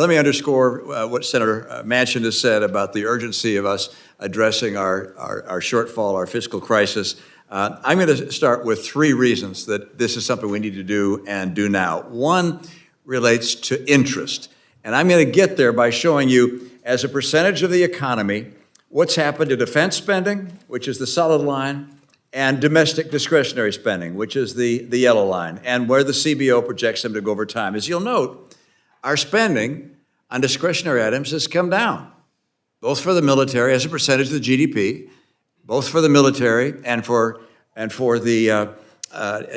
let me underscore what Senator Manchin has said about the urgency of us addressing our shortfall, our fiscal crisis. I'm going to start with 3 reasons that this is something we need to do and do now. One relates to interest. And I'm going to get there by showing you, as a percentage of the economy, what's happened to defense spending, which is the solid line, and domestic discretionary spending, which is the yellow line, and where the CBO projects them to go over time. As you'll note, our spending on discretionary items has come down, both for the military as a percentage of the GDP, both for the military and for the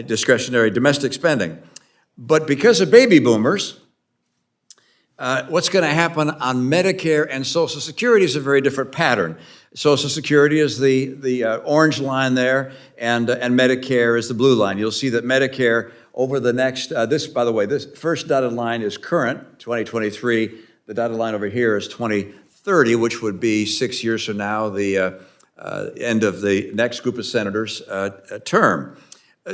discretionary domestic spending. But because of baby boomers, what's going to happen on Medicare and Social Security is a very different pattern. Social Security is the orange line there, and Medicare is the blue line. You'll see that Medicare over the next, by the way, this first dotted line is current, 2023. The dotted line over here is 2030, which would be 6 years from now, the end of the next group of senators' term.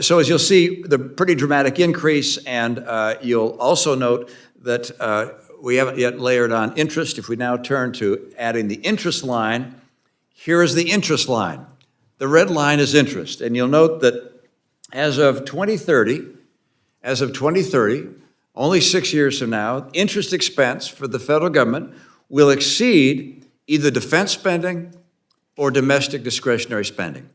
So as you'll see, the pretty dramatic increase, and you'll also note that we haven't yet layered on interest. If we now turn to adding the interest line, here is the interest line. The red line is interest, and you'll note that as of 2030, only 6 years from now, interest expense for the federal government will exceed either defense spending or domestic discretionary spending.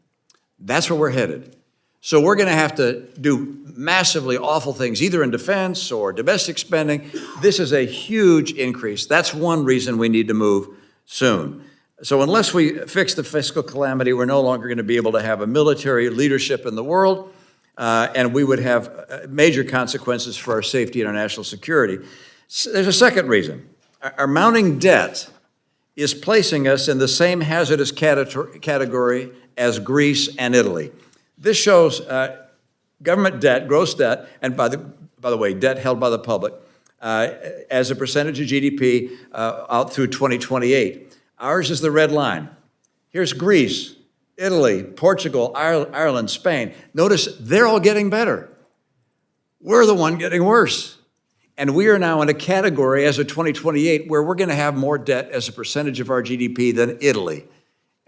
That's where we're headed. So we're going to have to do massively awful things, either in defense or domestic spending. This is a huge increase. That's one reason we need to move soon. So unless we fix the fiscal calamity, we're no longer going to be able to have a military leadership in the world, and we would have major consequences for our safety and our national security. There's a second reason. Our mounting debt is placing us in the same hazardous category as Greece and Italy. This shows government debt, gross debt, and by the way, debt held by the public, as a percentage of GDP out through 2028. Ours is the red line. Here's Greece, Italy, Portugal, Ireland, Spain. Notice they're all getting better. We're the one getting worse. And we are now in a category as of 2028 where we're going to have more debt as a percentage of our GDP than Italy.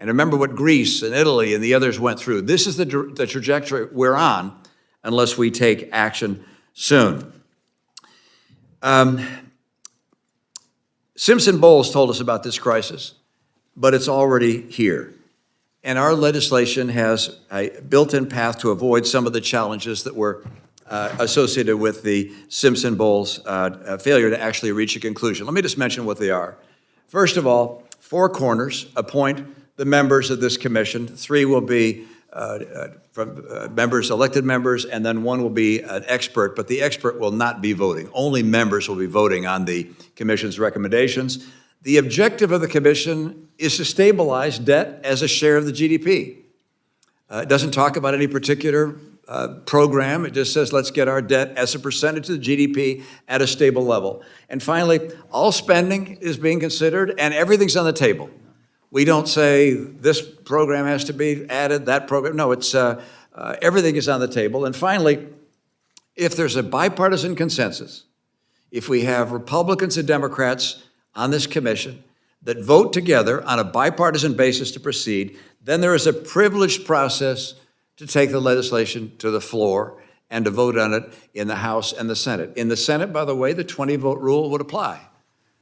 And remember what Greece and Italy and the others went through. This is the trajectory we're on unless we take action soon. Simpson-Bowles told us about this crisis, but it's already here. And our legislation has a built-in path to avoid some of the challenges that were associated with the Simpson-Bowles failure to actually reach a conclusion. Let me just mention what they are. First of all, 4 corners appoint the members of this commission. 3 will be from members, elected members, and then 1 will be an expert, but the expert will not be voting. Only members will be voting on the commission's recommendations. The objective of the commission is to stabilize debt as a share of the GDP. It doesn't talk about any particular program. It just says, let's get our debt as a percentage of the GDP at a stable level. And finally, all spending is being considered and everything's on the table. We don't say this program has to be added, that program. No, it's everything is on the table. And finally, if there's a bipartisan consensus, if we have Republicans and Democrats on this commission that vote together on a bipartisan basis to proceed, then there is a privileged process to take the legislation to the floor and to vote on it in the House and the Senate. In the Senate, by the way, the 20-vote rule would apply.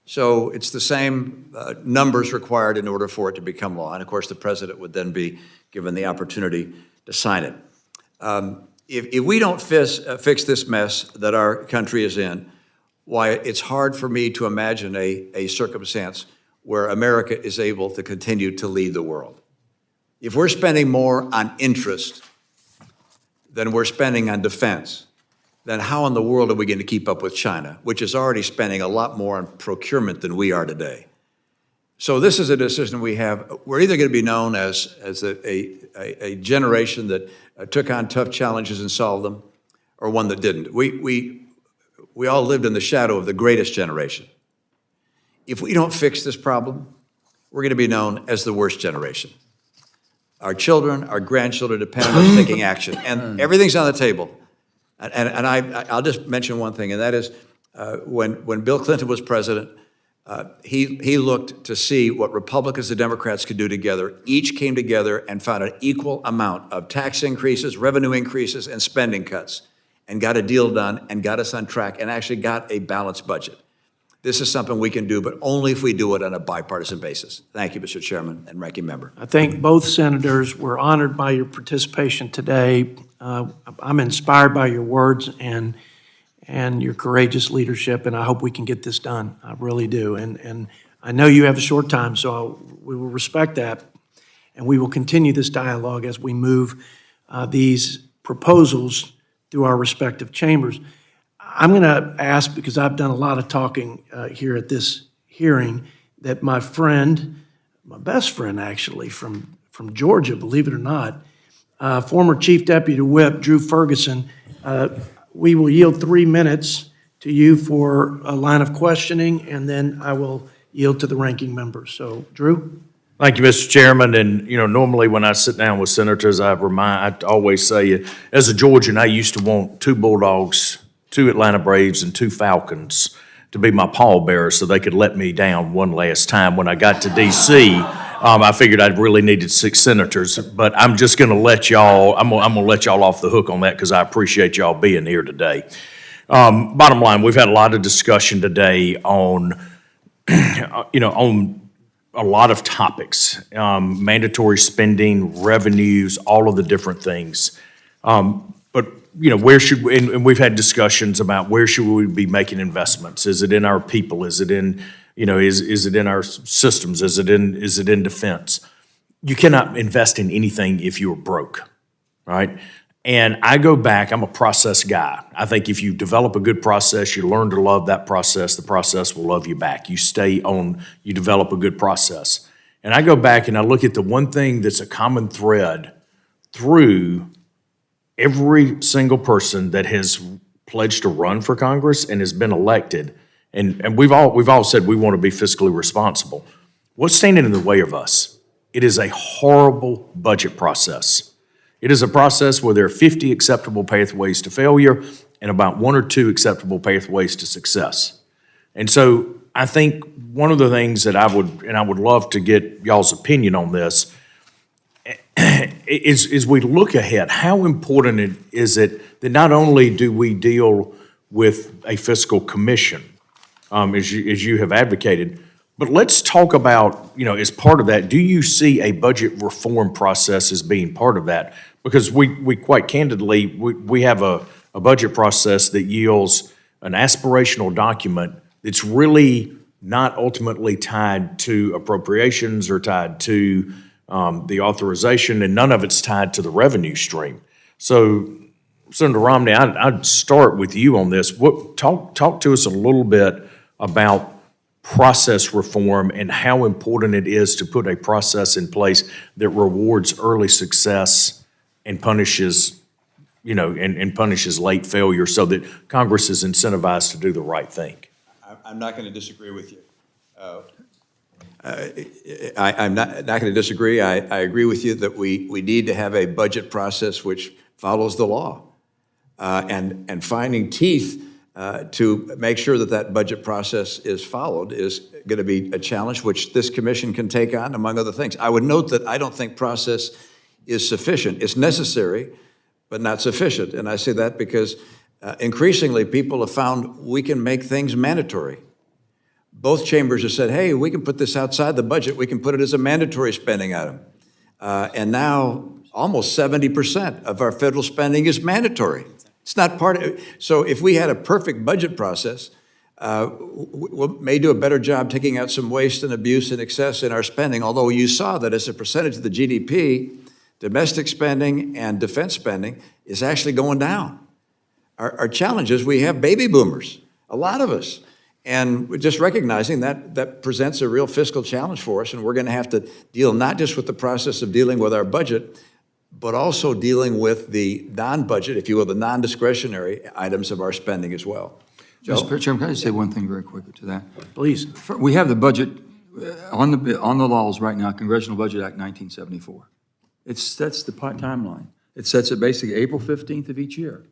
So it's the same numbers required in order for it to become law. And of course, the president would then be given the opportunity to sign it. If we don't fix this mess that our country is in, why, it's hard for me to imagine a circumstance where America is able to continue to lead the world. If we're spending more on interest than we're spending on defense, then how in the world are we going to keep up with China, which is already spending a lot more on procurement than we are today? So this is a decision we have. We're either going to be known as a generation that took on tough challenges and solved them, or one that didn't. We all lived in the shadow of the greatest generation. If we don't fix this problem, we're going to be known as the worst generation. Our children, our grandchildren depend on us taking action, and everything's on the table. And I'll just mention one thing, and that is When Bill Clinton was president, he looked to see what Republicans and Democrats could do together. Each came together and found an equal amount of tax increases, revenue increases, and spending cuts, and got a deal done and got us on track and actually got a balanced budget. This is something we can do, but only if we do it on a bipartisan basis. Thank you, Mr. Chairman and Ranking Member. I think both senators were honored by your participation today. I'm inspired by your words and your courageous leadership, and I hope we can get this done. I really do. And I know you have a short time, so we will respect that, and we will continue this dialogue as we move these proposals through our respective chambers. I'm going to ask, because I've done a lot of talking here at this hearing, that my friend, my best friend actually, from Georgia, believe it or not, former Chief Deputy Whip Drew Ferguson, we will yield 3 minutes to you for a line of questioning, and then I will yield to the ranking members. So, Drew? Thank you, Mr. Chairman. And, normally when I sit down with senators, I always say, as a Georgian, I used to want 2 Bulldogs, 2 Atlanta Braves, and 2 Falcons to be my pallbearers so they could let me down one last time. When I got to D.C., I figured I'd really needed 6 senators, but I'm just going to let y'all, I'm going to let y'all off the hook on that because I appreciate y'all being here today. Bottom line, we've had a lot of discussion today on, on a lot of topics, mandatory spending, revenues, all of the different things. But where should we, and we've had discussions about where should we be making investments? Is it in our people? Is it in, is it in our systems? Is it in defense? You cannot invest in anything if you're broke, right? And I go back, I'm a process guy. I think if you develop a good process, you learn to love that process, the process will love you back. You develop a good process. And I go back and I look at the one thing that's a common thread through every single person that has pledged to run for Congress and has been elected, and we've all said we want to be fiscally responsible. What's standing in the way of us? It is a horrible budget process. It is a process where there are 50 acceptable pathways to failure and about 1 or 2 acceptable pathways to success. And so I think one of the things that I would love to get y'all's opinion on this is we look ahead, how important is it that not only do we deal with a fiscal commission, as you have advocated, but let's talk about, as part of that, do you see a budget reform process as being part of that? Because we quite candidly, we have a budget process that yields an aspirational document that's really not ultimately tied to appropriations or tied to the authorization, and none of it's tied to the revenue stream. So, Senator Romney, I'd start with you on this. Talk to us a little bit about process reform and how important it is to put a process in place that rewards early success and punishes, and punishes late failure so that Congress is incentivized to do the right thing. I'm not going to disagree with you. I'm not going to disagree. I agree with you that we need to have a budget process which follows the law, and finding teeth to make sure that budget process is followed is going to be a challenge which this commission can take on, among other things. I would note that I don't think process is sufficient. It's necessary, but not sufficient. And I say that because increasingly people have found we can make things mandatory. Both chambers have said, hey, we can put this outside the budget. We can put it as a mandatory spending item. And now almost 70% of our federal spending is mandatory. It's not part of it. So if we had a perfect budget process, we may do a better job taking out some waste and abuse and excess in our spending, although you saw that as a percentage of the GDP, domestic spending and defense spending is actually going down. Our challenge is we have baby boomers, a lot of us. And we're just recognizing that presents a real fiscal challenge for us, and we're going to have to deal not just with the process of dealing with our budget, but also dealing with the non-budget, if you will, the non-discretionary items of our spending as well. Mr. Chairman, can I just say one thing very quickly to that? Please. We have the budget on the laws right now, Congressional Budget Act 1974. It sets the timeline. It sets it basically April 15th of each year.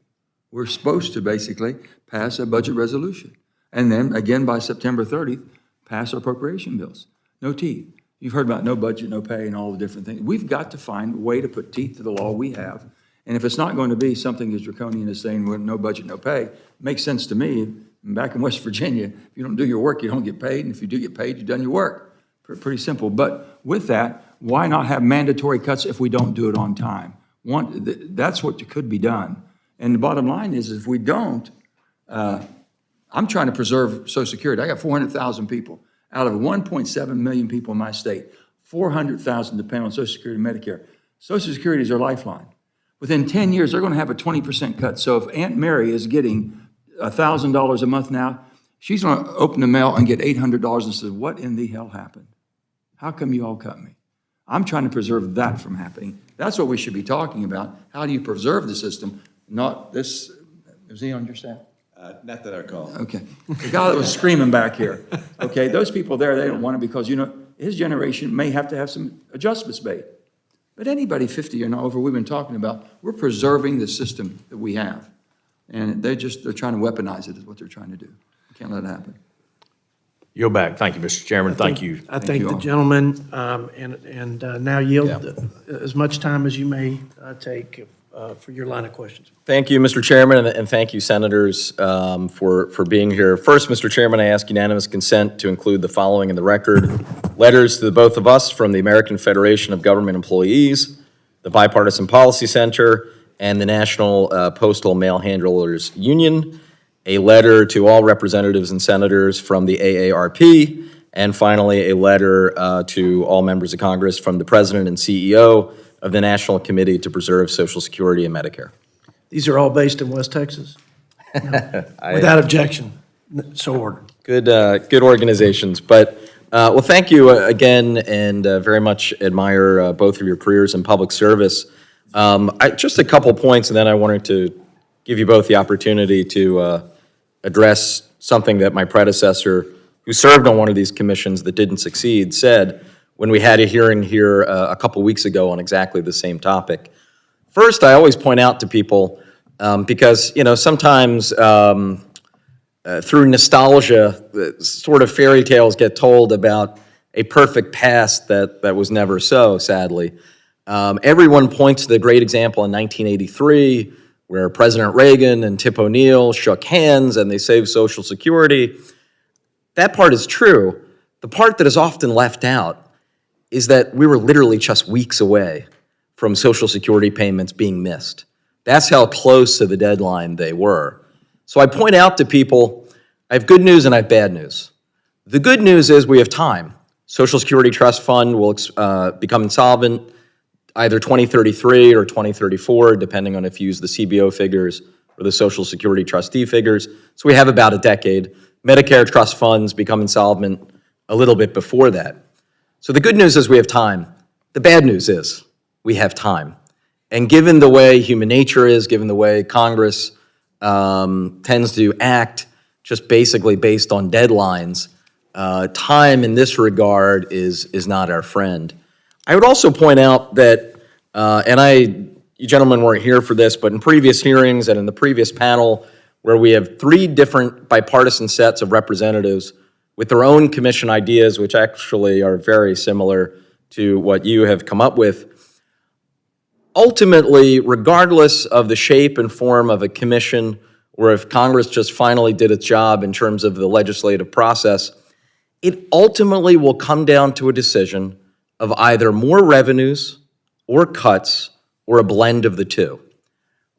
We're supposed to basically pass a budget resolution. And then, again, by September 30th, pass our appropriation bills. No teeth. You've heard about no budget, no pay, and all the different things. We've got to find a way to put teeth to the law we have. And if it's not going to be something as draconian as saying, well, no budget, no pay, it makes sense to me. Back in West Virginia, if you don't do your work, you don't get paid. And if you do get paid, you've done your work. Pretty simple. But with that, why not have mandatory cuts if we don't do it on time? That's what could be done. And the bottom line is, if we don't, I'm trying to preserve Social Security. I got 400,000 people. Out of 1.7 million people in my state, 400,000 depend on Social Security and Medicare. Social Security is their lifeline. Within 10 years, they're going to have a 20% cut. So if Aunt Mary is getting $1,000 a month now, she's going to open the mail and get $800 and say, what in the hell happened? How come you all cut me? I'm trying to preserve that from happening. That's what we should be talking about. How do you preserve the system? Not this. Is he on your staff? Not that I recall. Okay. The guy that was screaming back here. Okay, those people there, they don't want it because, his generation may have to have some adjustments made. But anybody 50 and over, we've been talking about, we're preserving the system that we have. And they're trying to weaponize it is what they're trying to do. Can't let it happen. Yield back. Thank you, Mr. Chairman. Thank you. I thank you the all. gentleman, and now yield as much time as you may take for your line of questions. Thank you, Mr. Chairman, and thank you, Senators, for being here. First, Mr. Chairman, I ask unanimous consent to include the following in the record. Letters to the both of us from the American Federation of Government Employees, the Bipartisan Policy Center, and the National Postal Mail Handlers Union. A letter to all representatives and senators from the AARP, and finally, a letter to all members of Congress from the President and CEO of the National Committee to Preserve Social Security and Medicare. These are all based in West Texas? No. Without objection, so ordered. Good organizations. But, well, thank you again, and very much admire both of your careers in public service. Just a couple points, and then I wanted to give you both the opportunity to address something that my predecessor, who served on one of these commissions that didn't succeed, said when we had a hearing here a couple weeks ago on exactly the same topic. First, I always point out to people, because, sometimes through nostalgia, sort of fairy tales get told about a perfect past that was never so, sadly. Everyone points to the great example in 1983, where President Reagan and Tip O'Neill shook hands and they saved Social Security. That part is true. The part that is often left out is that we were literally just weeks away from Social Security payments being missed. That's how close to the deadline they were. So I point out to people, I have good news and I have bad news. The good news is we have time. Social Security Trust Fund will become insolvent either 2033 or 2034, depending on if you use the CBO figures or the Social Security trustee figures. So we have about a decade. Medicare trust funds become insolvent a little bit before that. So the good news is we have time. The bad news is we have time. And given the way human nature is, given the way Congress tends to act just basically based on deadlines, time in this regard is not our friend. I would also point out that, you gentlemen weren't here for this, but in previous hearings and in the previous panel, where we have three different bipartisan sets of representatives with their own commission ideas, which actually are very similar to what you have come up with. Ultimately, regardless of the shape and form of a commission, or if Congress just finally did its job in terms of the legislative process, it ultimately will come down to a decision of either more revenues or cuts or a blend of the two.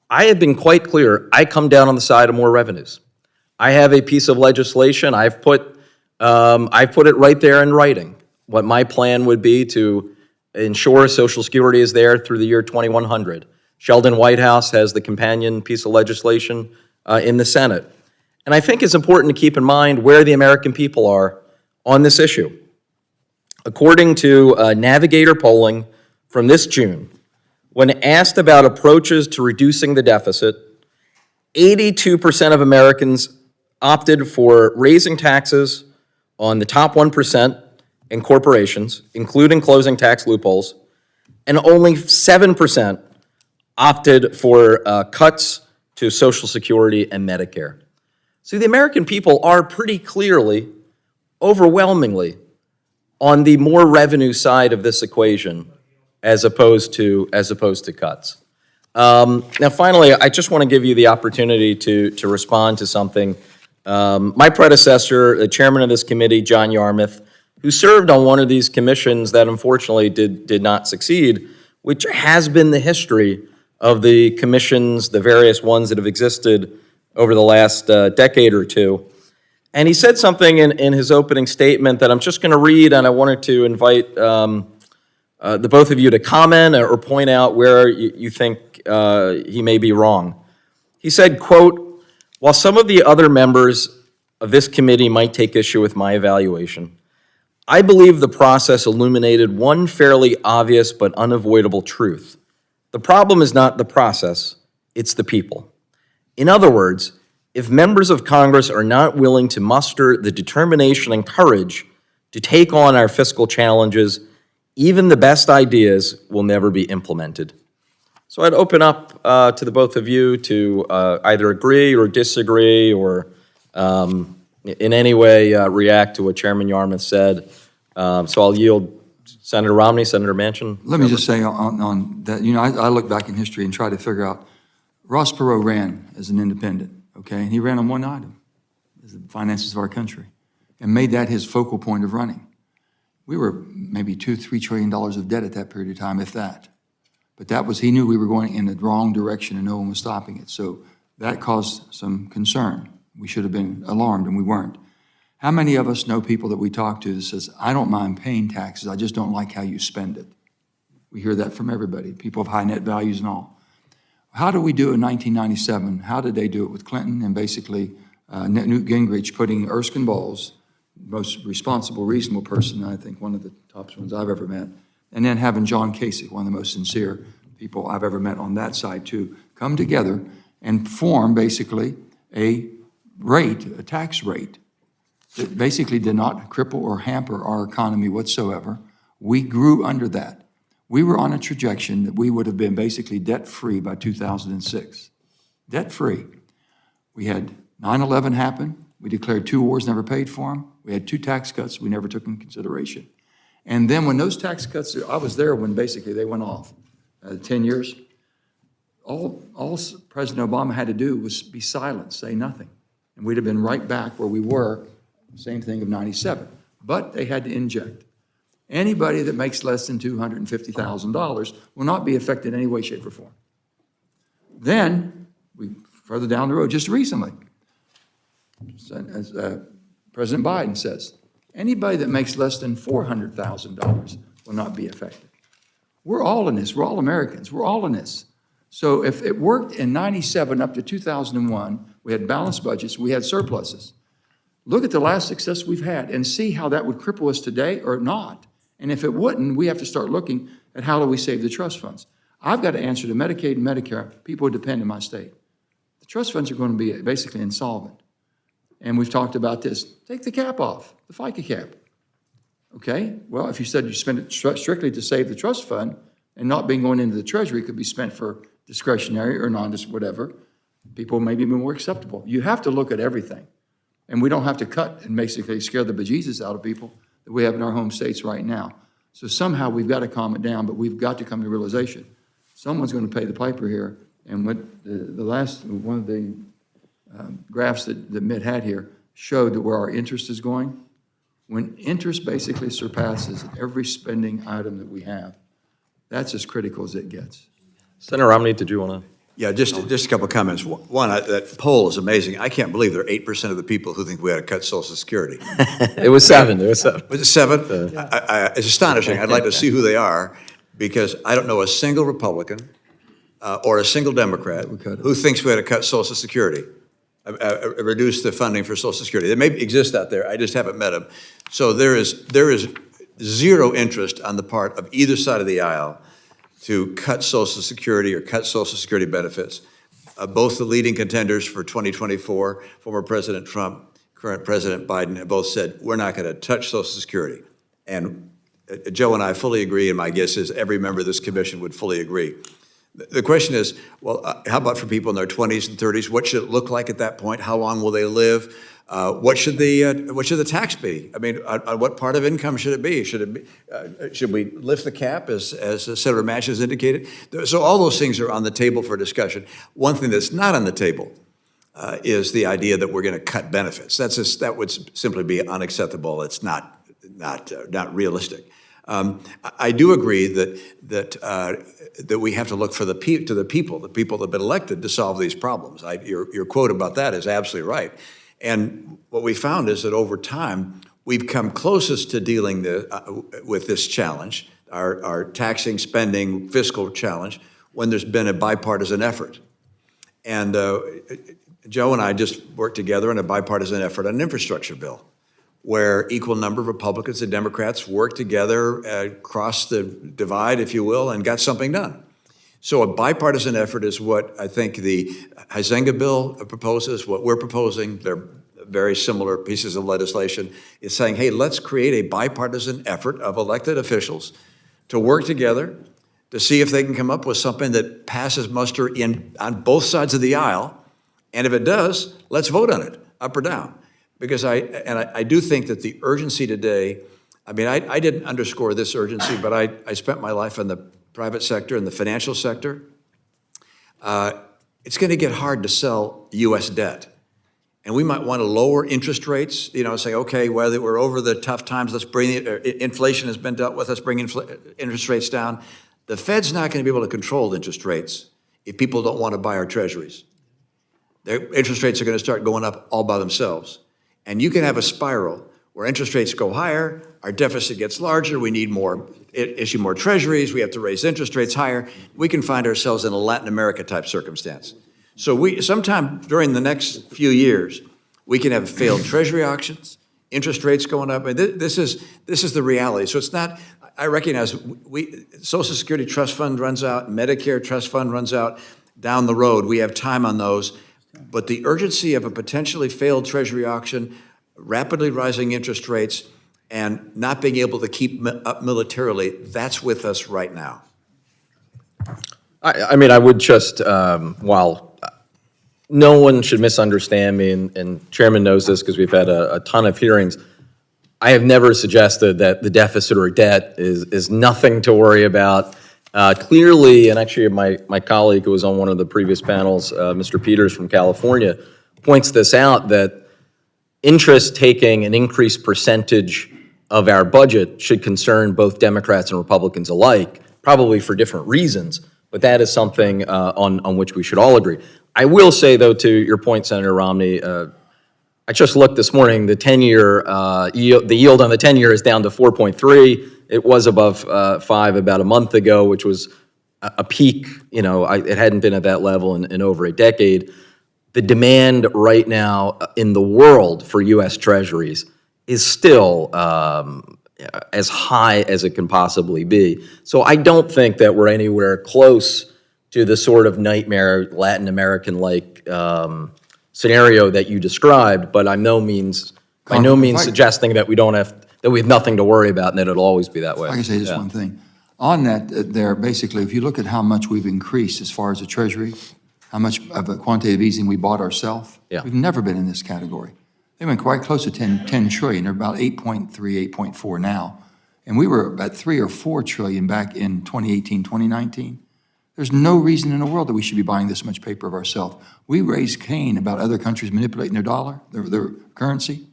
I have been quite clear, I come down on the side of more revenues. I have a piece of legislation, I've put it right there in writing, what my plan would be to ensure Social Security is there through the year 2100. Sheldon Whitehouse has the companion piece of legislation in the Senate. And I think it's important to keep in mind where the American people are on this issue. According to Navigator polling from this June, when asked about approaches to reducing the deficit, 82% of Americans opted for raising taxes on the top 1% and corporations, including closing tax loopholes, and only 7% opted for cuts to Social Security and Medicare. See, the American people are pretty clearly, overwhelmingly, on the more revenue side of this equation as opposed to cuts. Now, finally, I just want to give you the opportunity to respond to something. My predecessor, the chairman of this committee, John Yarmouth, who served on one of these commissions that unfortunately did not succeed, which has been the history of the commissions, the various ones that have existed over the last decade or two. And he said something in his opening statement that I'm just going to read, and I wanted to invite the both of you to comment or point out where you think he may be wrong. He said, quote, "While some of the other members of this committee might take issue with my evaluation, I believe the process illuminated one fairly obvious but unavoidable truth. The problem is not the process, it's the people. In other words, if members of Congress are not willing to muster the determination and courage to take on our fiscal challenges, even the best ideas will never be implemented." So I'd open up to the both of you to either agree or disagree or in any way react to what Chairman Yarmouth said. So I'll yield Senator Romney, Senator Manchin. Let me just say on that, I look back in history and try to figure out, Ross Perot ran as an independent, okay? And he ran on one item, the finances of our country, and made that his focal point of running. We were maybe $2-3 trillion of debt at that period of time, if that. But he knew we were going in the wrong direction and no one was stopping it. So that caused some concern. We should have been alarmed and we weren't. How many of us know people that we talk to that says, I don't mind paying taxes, I just don't like how you spend it? We hear that from everybody, people of high net values and all. How do we do it in 1997? How did they do it with Clinton and basically Newt Gingrich putting Erskine Bowles, most responsible, reasonable person, I think one of the top ones I've ever met, and then having John Kasich, one of the most sincere people I've ever met on that side too, come together and form basically a tax rate that basically did not cripple or hamper our economy whatsoever. We grew under that. We were on a trajectory that we would have been basically debt-free by 2006. Debt-free. We had 9/11 happen. We declared 2 wars, never paid for them. We had 2 tax cuts we never took in consideration. And then when those tax cuts, I was there when basically they went off, 10 years, all President Obama had to do was be silent, say nothing. And we'd have been right back where we were, same thing of 97. But they had to inject. Anybody that makes less than $250,000 will not be affected in any way, shape, or form. Then, further down the road, just recently, as President Biden says, anybody that makes less than $400,000 will not be affected. We're all in this. We're all Americans. We're all in this. So if it worked in 97 up to 2001, we had balanced budgets, we had surpluses. Look at the last success we've had and see how that would cripple us today or not. And if it wouldn't, we have to start looking at how do we save the trust funds. I've got to answer to Medicaid and Medicare, people who depend on my state. The trust funds are going to be basically insolvent. And we've talked about this. Take the cap off, the FICA cap. Okay, well, if you said you spend it strictly to save the trust fund and not being going into the Treasury, it could be spent for discretionary or whatever, people may be more acceptable. You have to look at everything. And we don't have to cut and basically scare the bejesus out of people that we have in our home states right now. So somehow we've got to calm it down, but we've got to come to realization. Someone's going to pay the piper here. And what one of the graphs that Mitt had here showed that where our interest is going. When interest basically surpasses every spending item that we have, that's as critical as it gets. Senator Romney, did you want to? Yeah, just a couple of comments. One, that poll is amazing. I can't believe there are 8% of the people who think we ought to cut Social Security. It was 7. It was 7. Was it 7? It's astonishing. I'd like to see who they are because I don't know a single Republican or a single Democrat who thinks we ought to cut Social Security, reduce the funding for Social Security. They may exist out there. I just haven't met them. So there is zero interest on the part of either side of the aisle to cut Social Security or cut Social Security benefits. Both the leading contenders for 2024, former President Trump, current President Biden, have both said, we're not going to touch Social Security. And Joe and I fully agree, and my guess is every member of this commission would fully agree. The question is, well, how about for people in their 20s and 30s? What should it look like at that point? How long will they live? What should the tax be? I mean, on what part of income should it be? Should we lift the cap, as Senator Mash has indicated? So all those things are on the table for discussion. One thing that's not on the table is the idea that we're going to cut benefits. That would simply be unacceptable. It's not realistic. I do agree that we have to look for the people that have been elected to solve these problems. Your quote about that is absolutely right. And what we found is that over time, we've come closest to dealing with this challenge, our taxing, spending, fiscal challenge, when there's been a bipartisan effort. And Joe and I just worked together on a bipartisan effort on an infrastructure bill, where equal number of Republicans and Democrats worked together, across the divide, if you will, and got something done. So a bipartisan effort is what I think the Huizenga bill proposes, what we're proposing. They're very similar pieces of legislation. It's saying, hey, let's create a bipartisan effort of elected officials to work together to see if they can come up with something that passes muster on both sides of the aisle. And if it does, let's vote on it, up or down. Because I do think that the urgency today, I mean, I didn't underscore this urgency, but I spent my life in the private sector and the financial sector. It's going to get hard to sell U.S. debt. And we might want to lower interest rates, say, okay, whether we're over the tough times, let's bring inflation has been dealt with, let's bring interest rates down. The Fed's not going to be able to control interest rates if people don't want to buy our treasuries. Their interest rates are going to start going up all by themselves. And you can have a spiral where interest rates go higher, our deficit gets larger, we need issue more treasuries, we have to raise interest rates higher. We can find ourselves in a Latin America type circumstance. So sometime during the next few years, we can have failed treasury auctions, interest rates going up. And this is the reality. So it's not, I recognize Social Security Trust Fund runs out, Medicare Trust Fund runs out down the road. We have time on those. But the urgency of a potentially failed treasury auction, rapidly rising interest rates, and not being able to keep up militarily, that's with us right now. I mean, I would just, while no one should misunderstand me, and Chairman knows this because we've had a ton of hearings, I have never suggested that the deficit or debt is nothing to worry about. Clearly, and actually my colleague who was on one of the previous panels, Mr. Peters from California, points this out, that interest taking an increased percentage of our budget should concern both Democrats and Republicans alike, probably for different reasons, but that is something on which we should all agree. I will say, though, to your point, Senator Romney, I just looked this morning, the 10-year, the yield on the 10-year is down to 4.3. It was above 5 about a month ago, which was a peak. It hadn't been at that level in over a decade. The demand right now in the world for U.S. Treasuries is still as high as it can possibly be. So I don't think that we're anywhere close to the sort of nightmare Latin American-like scenario that you described, but by no means suggesting that we have nothing to worry about and that it'll always be that way. I can say just one thing. On that, basically, if you look at how much we've increased as far as the Treasury, how much of a quantitative easing we bought ourselves, we've never been in this category. They went quite close to 10 trillion. They're about 8.3, 8.4 now. And we were about 3 or 4 trillion back in 2018, 2019. There's no reason in the world that we should be buying this much paper of ourselves. We raised Cain about other countries manipulating their dollar, their currency.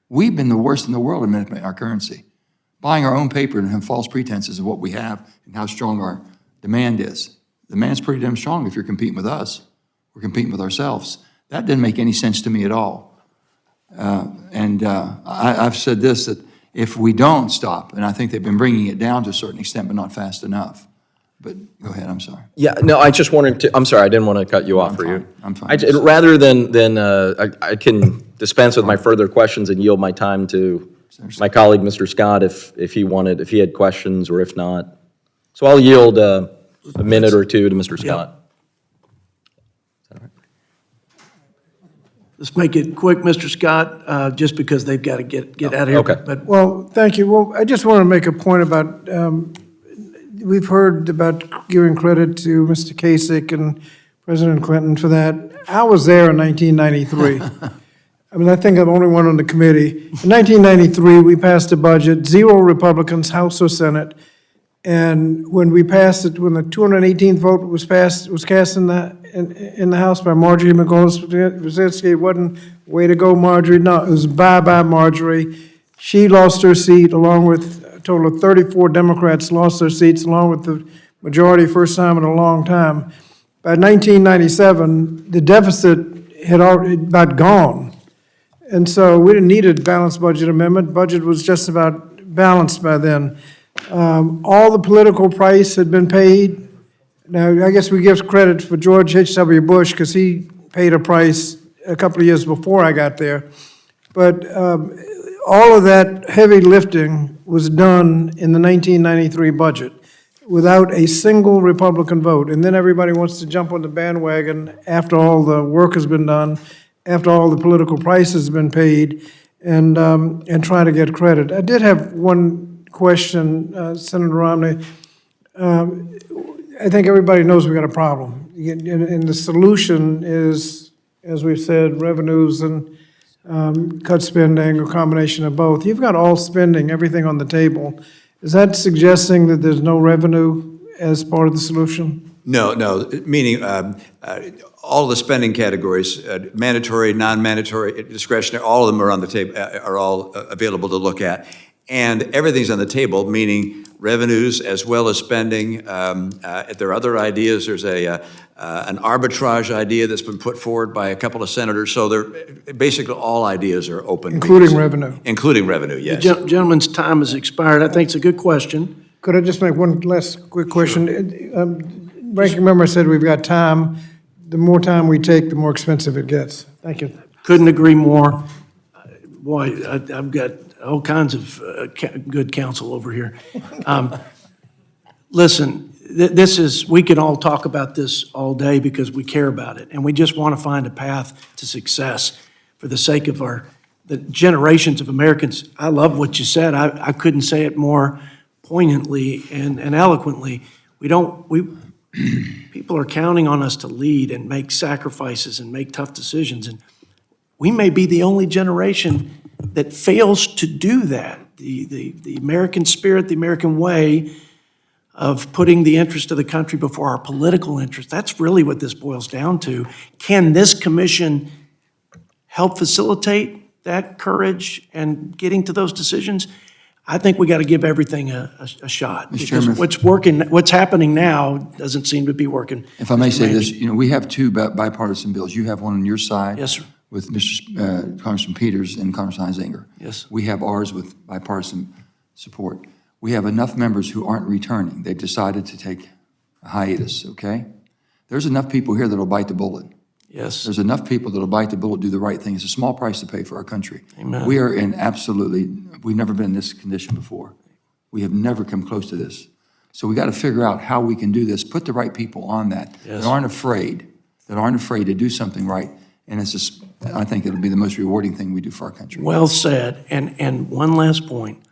We've been the worst in the world at manipulating our currency. Buying our own paper and having false pretenses of what we have and how strong our demand is. The demand's pretty damn strong if you're competing with us. We're competing with ourselves. That didn't make any sense to me at all. I've said this, that if we don't stop, and I think they've been bringing it down to a certain extent, but not fast enough. But go ahead, I'm sorry. Yeah, no, I just wanted to, I'm sorry, I didn't want to cut you off for you. I'm fine. Rather than I can dispense with my further questions and yield my time to my colleague, Mr. Scott, if he had questions, or if not. So I'll yield a minute or two to Mr. Scott. Let's make it quick, Mr. Scott, just because they've got to get out of here. Okay. But Well, thank you. Well, I just want to make a point about, we've heard about giving credit to Mr. Kasich and President Clinton for that. I was there in 1993. I mean, I think I'm the only one on the committee. In 1993, we passed a budget, 0 Republicans, House or Senate. And when we passed it, when the 218th vote was cast in the House by Marjorie McGolis-Brzezinski, it wasn't way to go, Marjorie. No, it was bye-bye, Marjorie. She lost her seat along with a total of 34 Democrats lost their seats along with the majority first time in a long time. By 1997, the deficit had already about gone. And so we didn't need a balanced budget amendment. Budget was just about balanced by then. All the political price had been paid. Now, I guess we give credit for George H.W. Bush because he paid a price a couple of years before I got there. But all of that heavy lifting was done in the 1993 budget without a single Republican vote. And then everybody wants to jump on the bandwagon after all the work has been done, after all the political price has been paid, and try to get credit. I did have one question, Senator Romney. I think everybody knows we've got a problem. And the solution is, as we've said, revenues and cut spending, or combination of both. You've got all spending, everything on the table. Is that suggesting that there's no revenue as part of the solution? No, meaning all the spending categories, mandatory, non-mandatory, discretionary, all of them are on the table, are all available to look at. And everything's on the table, meaning revenues as well as spending. There are other ideas. There's an arbitrage idea that's been put forward by a couple of senators. So basically all ideas are open. Including revenue? Including revenue, yes. The gentleman's time has expired. I think it's a good question. Could I just make one last quick question? Ranking member said we've got time. The more time we take, the more expensive it gets. Thank you. Couldn't agree more. Boy, I've got all kinds of good counsel over here. Listen, we can all talk about this all day because we care about it, and we just want to find a path to success for the sake of the generations of Americans. I love what you said. I couldn't say it more poignantly and eloquently. People are counting on us to lead and make sacrifices and make tough decisions, and we may be the only generation that fails to do that. The American spirit, the American way of putting the interest of the country before our political interest, that's really what this boils down to. Can this commission help facilitate that courage and getting to those decisions? I think we got to give everything a shot. Mr. Chairman, Because what's happening now doesn't seem to be working. If I may say this, we have 2 bipartisan bills. You have one on your side. Yes, sir. With Congressman Peters and Congressman Heisinger. Yes. We have ours with bipartisan support. We have enough members who aren't returning. They've decided to take a hiatus, okay? There's enough people here that'll bite the bullet. Yes. There's enough people that'll bite the bullet, do the right thing. It's a small price to pay for our country. Amen. We are we've never been in this condition before. We have never come close to this. So we got to figure out how we can do this, put the right people on that aren't afraid to do something right. And it's just, I think it'll be the most rewarding thing we do for our country. Well said. And one last point.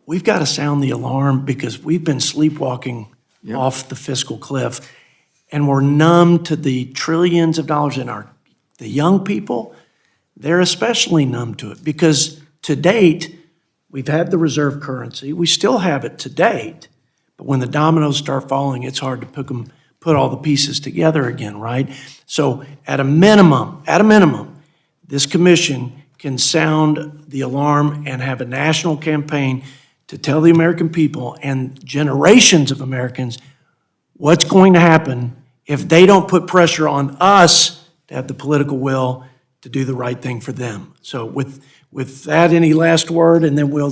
We've got to sound the alarm because we've been sleepwalking off the fiscal cliff, and we're numb to the trillions of dollars in the young people. They're especially numb to it because to date, we've had the reserve currency. We still have it to date, but when the dominoes start falling, it's hard to put all the pieces together again, right? So at a minimum, this commission can sound the alarm and have a national campaign to tell the American people and generations of Americans what's going to happen if they don't put pressure on us to have the political will to do the right thing for them. So with that, any last word, and then we'll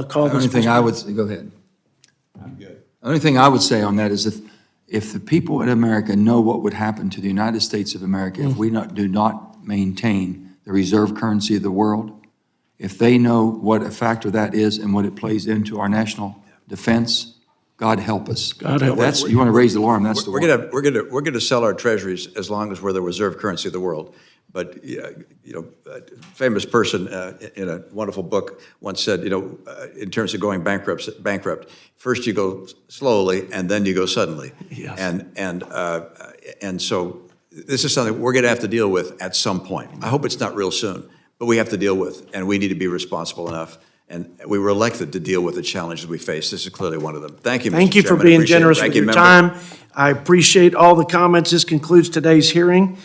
call The this. only thing I would say, go ahead. I'm good. The only thing I would say on that is if the people in America know what would happen to the United States of America if we do not maintain the reserve currency of the world, if they know what a factor that is and what it plays into our national defense, God help us. God help us. You want to raise the alarm, that's the one. We're going to sell our treasuries as long as we're the reserve currency of the world. But, a famous person in a wonderful book once said, in terms of going bankrupt, first you go slowly and then you go suddenly. Yes. And so this is something we're going to have to deal with at some point. I hope it's not real soon, but we have to deal with, and we need to be responsible enough. And we were elected to deal with the challenges we face. This is clearly one of them. Thank you, Mr. Thank you for Chairman. being Appreciate it. generous Thank with you, your member. time. I appreciate all the comments. This concludes today's hearing.